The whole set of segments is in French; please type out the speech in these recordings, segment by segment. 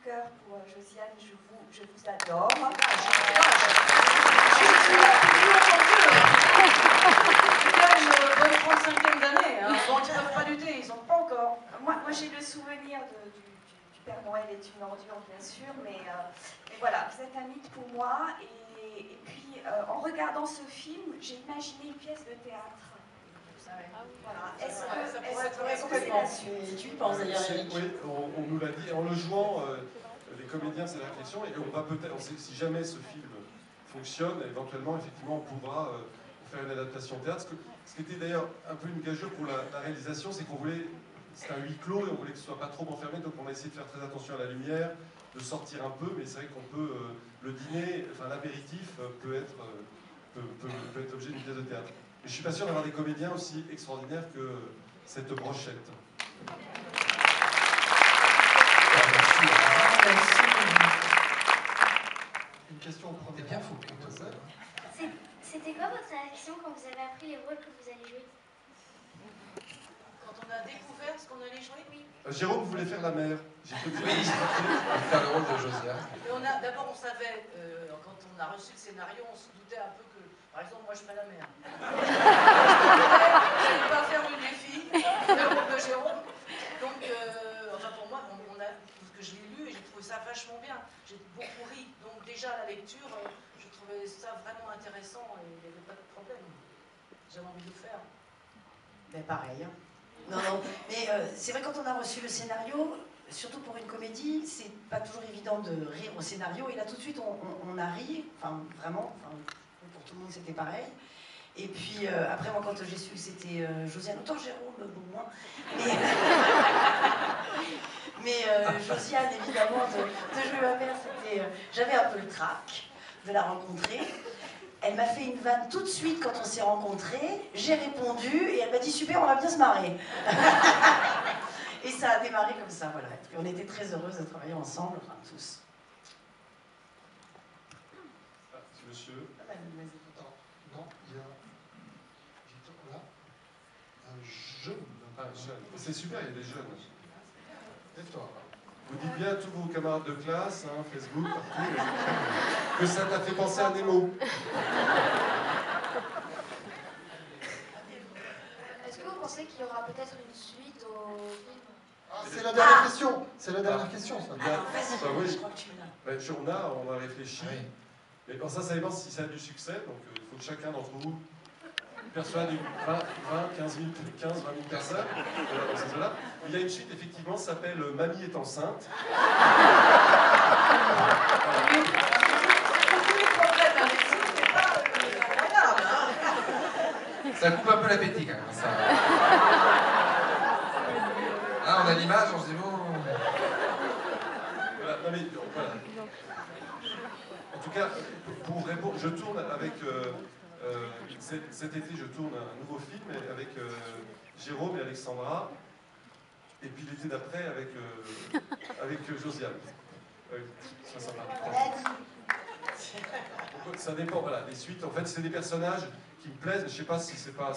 cœur pour Josiane, je vous adore. Une bonne 35e d'année, hein. Bon, ils ne peuvent pas lutter, ils n'ont pas encore. Moi j'ai le souvenir du Père Noël est une ordure, bien sûr, mais voilà, vous êtes un mythe pour moi. Et puis, en regardant ce film, j'ai imaginé une pièce de théâtre. Voilà. Est-ce que c'est la suite? Tu y penses d'ailleurs, Eric? Oui, on nous l'a dit. En le jouant, les comédiens, c'est la réflexion. Et on va peut-être, si jamais ce film fonctionne, éventuellement, effectivement, on pourra faire une adaptation théâtre. Ce qui était d'ailleurs un peu une gageure pour la réalisation, c'est qu'on voulait, c'était un huis clos et on voulait que ce soit pas trop enfermé, donc on a essayé de faire très attention à la lumière, de sortir un peu, mais c'est vrai qu'on peut, le dîner, enfin l'apéritif peut être l'objet d'une pièce de théâtre. Mais je suis pas sûr d'avoir des comédiens aussi extraordinaires que cette brochette. Une question au premier. C'est bien fou. C'était quoi votre réaction quand vous avez appris les rôles que vous allez jouer? Quand on a découvert ce qu'on allait jouer, oui. Jérôme voulait faire la mère. J'ai fait faire le rôle de Josiane. D'abord, on savait, quand on a reçu le scénario, on se doutait un peu que, par exemple, moi je ferais la mère. Je ne vais pas faire une des filles, le rôle de Jérôme. Donc, enfin pour moi, parce que je l'ai lu et j'ai trouvé ça vachement bien. J'ai beaucoup ri. Donc déjà à la lecture, je trouvais ça vraiment intéressant et il n'y avait pas de problème. J'avais envie de le faire. Ben pareil. Hein. Non, mais c'est vrai, quand on a reçu le scénario, surtout pour une comédie, c'est pas toujours évident de rire au scénario. Et là, tout de suite, on a ri, enfin vraiment, pour tout le monde, c'était pareil. Et puis après, moi, quand j'ai su que c'était Josiane, autant Jérôme, bon, moins. Mais Josiane, évidemment, de jouer ma mère, c'était. J'avais un peu le trac de la rencontrer. Elle m'a fait une vanne tout de suite quand on s'est rencontrés. J'ai répondu et elle m'a dit super, on va bien se marrer. Et ça a démarré comme ça, voilà. Et on était très heureuses de travailler ensemble, enfin tous. Ah, monsieur. Non, il y a. Là. Un jeune. Ah, jeune. C'est super, il y a des jeunes. Et toi? Vous dites bien à tous vos camarades de classe, hein, Facebook, partout, que ça t'a fait penser à Nemo. Est-ce que vous pensez qu'il y aura peut-être une suite au film? C'est la dernière question. C'est la dernière question, ça. Oui. Je crois que tu l'as. On a réfléchi. Oui. Mais bon, ça dépend si ça a du succès. Donc il faut que chacun d'entre vous persuade 20, 15, 20 000 personnes dans ces eaux-là. Il y a une suite, effectivement, ça s'appelle Mamie est enceinte. Ça coupe un peu l'appétit quand même. Ça. Là, on a l'image, on se dit bon. Voilà, non mais voilà. En tout cas, pour répondre, je tourne avec. Cet été, je tourne un nouveau film avec Jérôme et Alexandra. Et puis l'été d'après avec Josiane. Ça sympa. Ça dépend, voilà, des suites. En fait, c'est des personnages qui me plaisent, mais je sais pas si c'est pas,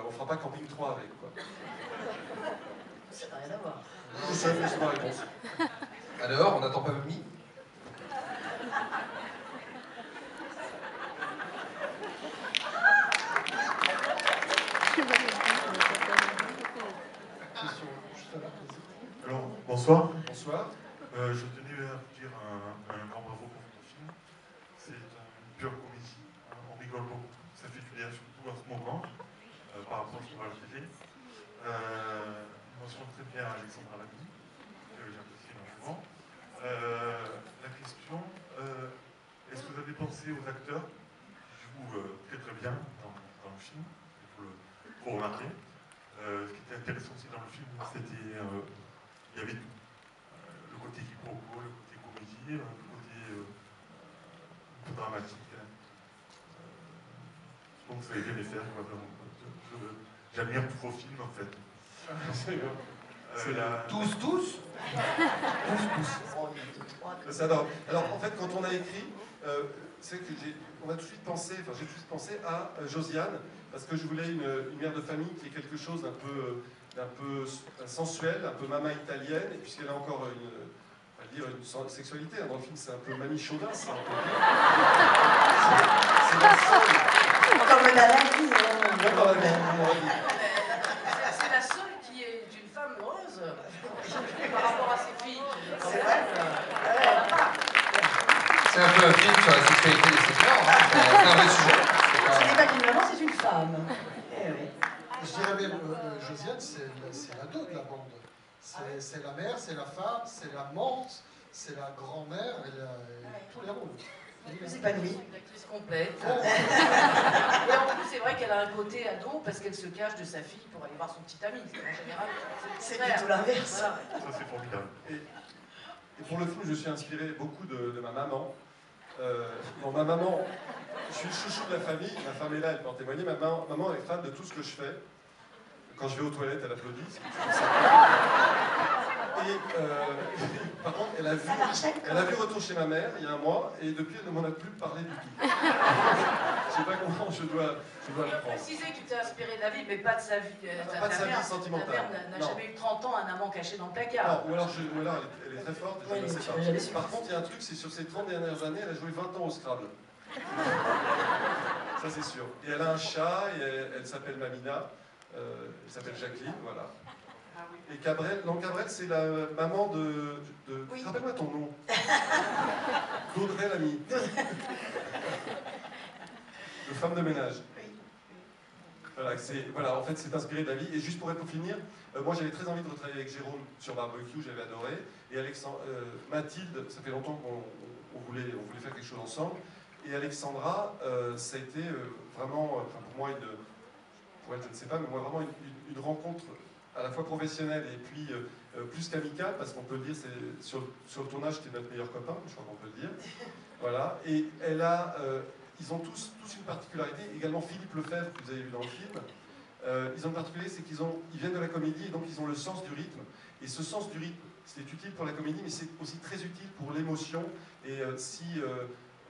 on fera pas Camping 3 avec, quoi. Ça n'a rien à voir. C'est ma réponse. Alors, on n'attend pas Mamie? Question juste à la place. Alors, bonsoir. Bonsoir. Je tenais à vous dire un grand bravo pour votre film. C'est une pure comédie. On rigole beaucoup. Ça fait du bien, surtout en ce moment, par rapport à ce qu'on va la télé. Une mention très bien à Alexandra Lamy, que j'apprécie énormément. La question, est-ce que vous avez pensé aux acteurs qui jouent très très bien dans le film? Il faut remarquer. Ce qui était intéressant aussi dans le film, c'était il y avait tout. Le côté quiproquo, le côté comédie, le côté un peu dramatique. Donc vous avez bien les faire. J'admire tous vos films en fait. Tous Tous. Alors en fait, quand on a écrit, c'est que on a tout de suite pensé, enfin j'ai tout de suite pensé à Josiane, parce que je voulais une mère de famille qui est quelque chose d'un peu sensuel, un peu mama italienne, et puisqu'elle a encore dire, une sexualité. Dans le film, c'est un peu Mamie Chaudin, c'est un peu... C'est la seule... Comme dans la vie, C'est la seule qui est une femme heureuse par rapport à ses filles. c'est vrai. C'est un peu un film sur la sexualité des seniors, hein. C'est un vrai sujet. Ce n'est pas qu'une maman, c'est une femme. Eh oui. Je dirais même, Josiane, c'est la deux de la bande. C'est la mère, c'est la femme, c'est l'amante, c'est la grand-mère, et tous les rôles. C'est pas lui. Une actrice complète. Et en plus, c'est vrai qu'elle a un côté ado parce qu'elle se cache de sa fille pour aller voir son petit ami. En général, C'est plutôt l'inverse. Voilà. Ça, c'est formidable. Et pour le film, je suis inspiré beaucoup de ma maman. Bon, ma maman, je suis le chouchou de la famille, ma femme est là, elle peut en témoigner. Ma maman est fan de tout ce que je fais. Quand je vais aux toilettes, elle applaudit. Et par contre, elle a vu Retour chez ma mère il y a un mois, et depuis, elle ne m'en a plus parlé du tout. Je ne sais pas comment je dois le prendre. Préciser que tu t'es inspiré de la vie, mais pas de sa vie. Pas de sa vie sentimentale. Ta mère n'a Non. jamais eu 30 ans un amant caché dans le placard. Non, ou alors elle est très forte, et je ne sais pas. Par contre, il y a un truc, c'est sur ces 30 dernières années, elle a joué 20 ans au Scrabble. Ça, c'est sûr. Et elle a un chat, et elle s'appelle Mamina. Elle s'appelle Jacqueline, voilà. Et Cabrel, non, Cabrel, c'est la maman de... Oui. Rappelle-moi ton nom. D'Audrey Lamy. De femme de ménage. Voilà, en fait, c'est inspiré de la vie. Et juste pour finir, moi, j'avais très envie de retravailler avec Jérôme sur Barbecue, j'avais adoré. Et Mathilde, ça fait longtemps qu'on voulait faire quelque chose ensemble. Et Alexandra, ça a été vraiment, pour moi, pour elle, je ne sais pas, mais moi, vraiment une rencontre à la fois professionnelle et puis plus qu'amicale, parce qu'on peut le dire, sur le tournage, c'était notre meilleur copain, je crois qu'on peut le dire. Voilà. Et ils ont tous une particularité, également Philippe Lefebvre, que vous avez vu dans le film. Ils ont une particularité, c'est qu'ils viennent de la comédie, et donc ils ont le sens du rythme. Et ce sens du rythme, c'est utile pour la comédie, mais c'est aussi très utile pour l'émotion. Et si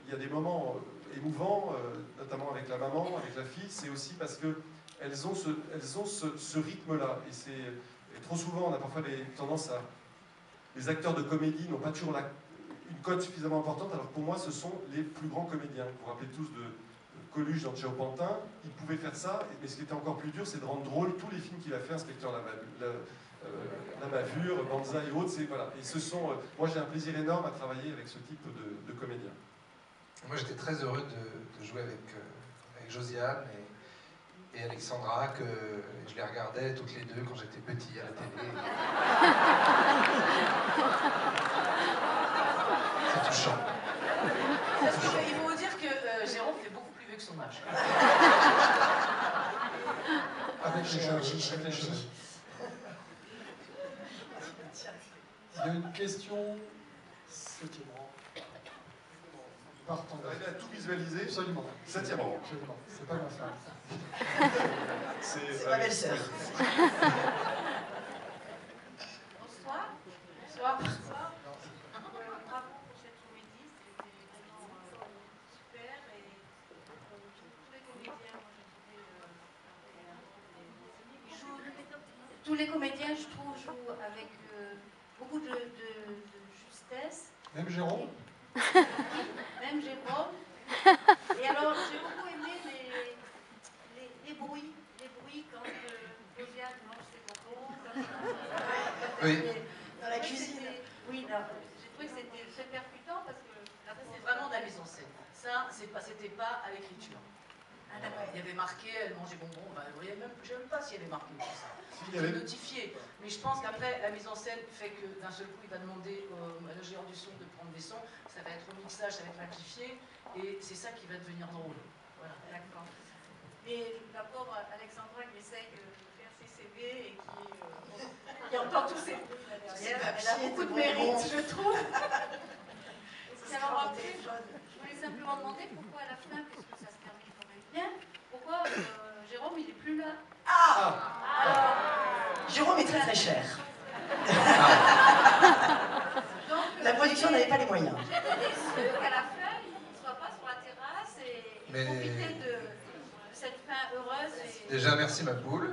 il y a des moments émouvants, notamment avec la maman, avec la fille, c'est aussi parce qu'elles ont ce rythme-là. Et trop souvent, on a parfois tendance à... Les acteurs de comédie n'ont pas toujours une cote suffisamment importante, alors pour moi, ce sont les plus grands comédiens. Vous vous rappelez tous de Coluche dans Tchéo Pantin, il pouvait faire ça, mais ce qui était encore plus dur, c'est de rendre drôle tous les films qu'il a fait, Inspecteur La Bavure, Banzai et autres. Voilà. Et moi, j'ai un plaisir énorme à travailler avec ce type de comédiens. Moi, j'étais très heureux de jouer avec Josiane et Alexandra, que je les regardais toutes les deux quand j'étais petit à la télé. C'est touchant. Parce qu'il faut vous dire que Jérôme fait beaucoup plus vieux que son âge. Avec les cheveux. Il y a une question, septième rang. Partant. Arriver à tout visualiser. Absolument. Septième rang. Absolument. C'est pas ma femme. C'est ma belle-sœur. Bonsoir. Bonsoir. Bravo pour cette comédie, c'était vraiment super. Et tous les comédiens, moi j'ai trouvé. Tous les comédiens, je trouve, jouent avec beaucoup de justesse. Même Jérôme. Même Jérôme. Et alors, j'ai beaucoup aimé les bruits quand Josiane mange ses bonbons. Oui. Dans la cuisine. Oui, j'ai trouvé que c'était très percutant parce que C'est vraiment de la mise en scène. Ça, c'était pas à l'écriture. Il y avait marqué, elle mangeait bonbons, je ne sais même pas s'il y avait marqué tout ça. C'était notifié. Mais je pense qu'après, la mise en scène fait que d'un seul coup, il va demander à l'ingénieur du son de prendre des sons, ça va être au mixage, ça va être amplifié, et c'est ça qui va devenir drôle. Voilà. d'accord. Mais la pauvre Alexandra qui essaye de faire ses CV et qui entend tous ces bruits là derrière, elle a beaucoup de mérite, je trouve. Alors après, je voulais simplement demander pourquoi à la fin, puisque ça se termine quand même bien, pourquoi Jérôme il est plus là. Jérôme est très très cher. Donc, La production n'avait pas les moyens. j'étais déçue qu'à la fin il ne soit pas sur la terrasse et profiter de cette fin heureuse. Déjà, merci ma poule.